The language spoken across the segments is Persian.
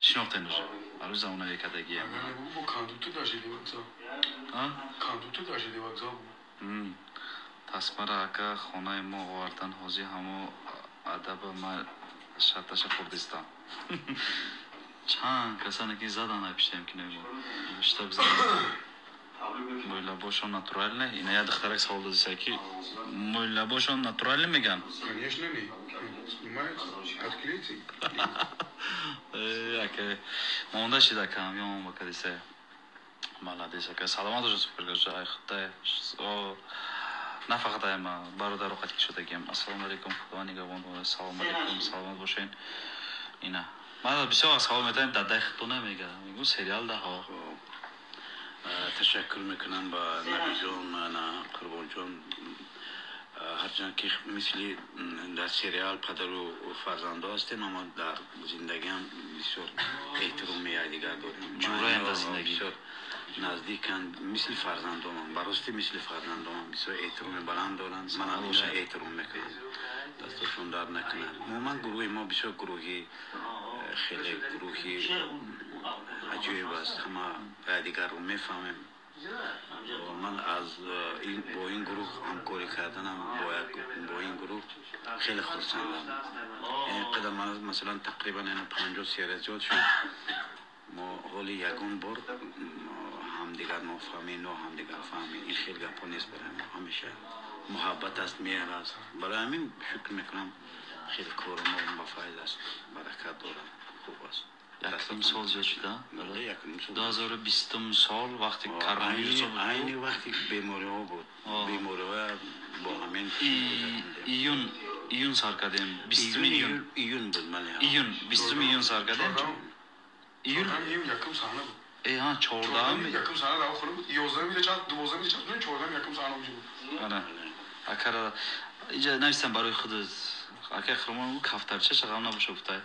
شناختنش هنوز زمان یکدگی با کاندوتو داشتی وقتا کاندوتو داشتی وقتا تصمر اکا خانه ما آوردن حاضی همو ادب ما شرطش خوردستان چند کسانی که زدن پیشتیم که نمیم اشتاق زدن موی لباشون ناتورال نه اینه یاد اخترک سوال دادیسه که موی لباشون ناتورال میگن конечно не отклейте яке монда шида камён бакадисе молодец ака саломат уже супергажа айхта на фақат айма бародару қатик шудагим ассалому алейкум худовани гавон салом алейкум саломат бошен ина ман бисёр салом метаем дадай хитона мега мегу сериал да ҳо تشکر میکنم با نبی جان و قربان جان هرچند که مثل در سریال پدر و فرزنده هستیم اما در زندگی هم بسیار احترام یکدیگر داریم جوره هم در زندگی نزدیکند مثل فرزنده هم براستی مثل فرزنده هم بسیار احترام بلند دارند من هم احترام میکنم دستشون در نکنند مومن گروه ما بسیار گروهی خیلی گروهی عجیب است همه دیگر رو میفهمیم من از با این گروه همکاری کردنم با این گروه خیلی خرسندم اینقدر من مثلا تقریبا 50 سال زیاد شد ما حالی یکون بار همدیگر نفهمیم نه همدیگر فهمیم این خیلی گپا نیست برای ما همیشه محبت است مهر است برای همین فکر میکنم خیلی کار ما مفید است برکت دارد خوب است یکم سال زیاد شده؟ بله یکم سال 2020 سال وقتی کرونا بود این وقتی بیماری ها بود بیماری ها با همین ایون سر کردیم 20 ایون بود من ایون 20 ایون سر کردیم ایون یکم سانه بود ای ها 14 یکم سانه را خورد 11 میله چند 12 میله چند 14 یکم سانه بود آره اکر اینجا نوشتم برای خودت اکر خرمان کفترچه چه غم نباشه گفته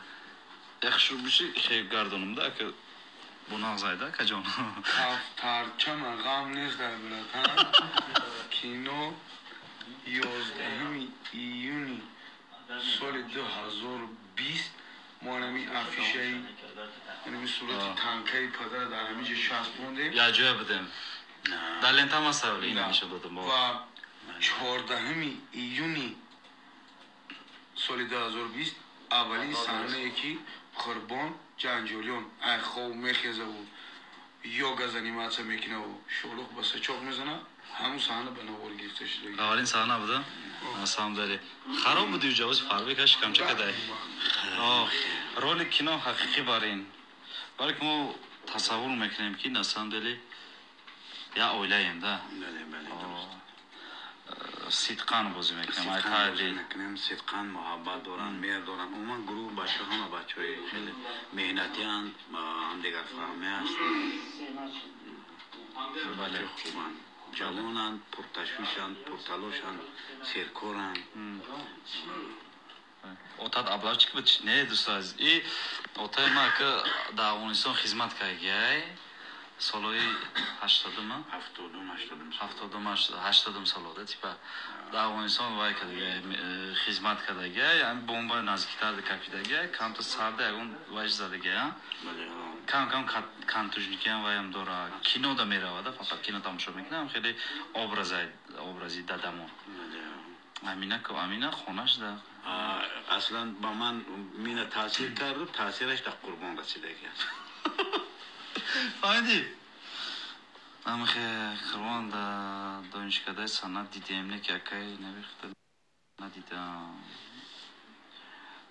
یخشو بشی خیلی گردانم که بنا زایده که جان کفترچه من غم نیست در بلدن کینو 11 ایونی سال 2020 ما همی افیشه یعنی صورت تنکه پدر در همیشه 60 موندیم یا جوه بدیم در لنتا ما سوال این همیشه دادم و 14 ایونی سال 2020 اولین صحنه یکی قربان جنجالیون ای خوب میخیزه و یوگا زنیماتسا میکنه و شلوغ با سچوق میزنه همون صحنه به نوار گرفته شده اولین صحنه بوده سلام داری خراب بودی جواز فروی کش کم چه کده رول کینو حقیقی بارین برای که ما تصور میکنیم که نسان دلی یا اولایم ده صدقان بازی میکنیم صدقان محبت دارن مهر دارن عموما گروه بچه همه بچه های خیلی مهنتی هستند هم دیگر فهمه هست بچه خوبن جوانند پرتشویشند پرتلاشند سرکارند отат аблавчик бит не дӯстон азиз и отаи ма ка дар афғонистон хизмат кардгай солҳои 80 солода типа дар афғонистон вай кардагай хизмат кардагай ами бомба наздиктар капидагай камто сарда ягон вайш задагай кам кантужникиам ваям дора кинода меравада фақат кино тамошо мекунам хеле образи дадамон амина хонаш да اصلا با من مینه تاثیر کرد تاثیرش در قربان رسیدگی است فهمیدی اما خیلی قربان در دانشکده سنت دیدیم نه که اکای نویخته ندیدم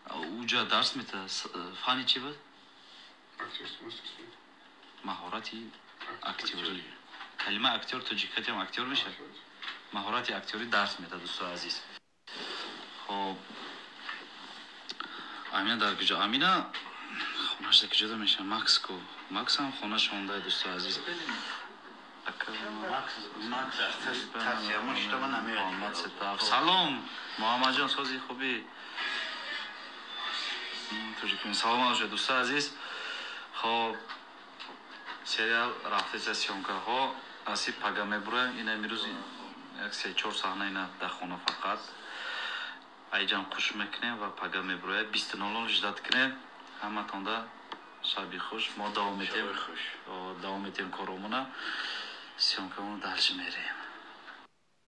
اوجا درس میده فانی چی بود؟ مهارتی اکتیوری کلمه اکتیور توجیکتی هم اکتیور میشه مهارتی اکتیوری درس میده دوستو عزیز خب امینه در کجا امینه خونش در کجا میشه مکس کو مکس هم خونش مونده دوستو عزیز سلام محمد جان سازی خوبی سلام علیکم دوستو عزیز خب سریال رفته سیونکا ها اسی پاگامه بره اینا میروز یک 3-4 صحنه اینا در خونه فقط айҷан хуш мекунем ва пага мебурояд 29 ждат кунем ҳаматонда шаби хуш. Мо давом Шаби хуш. метем коромона. Сёмкамон дальше мерем.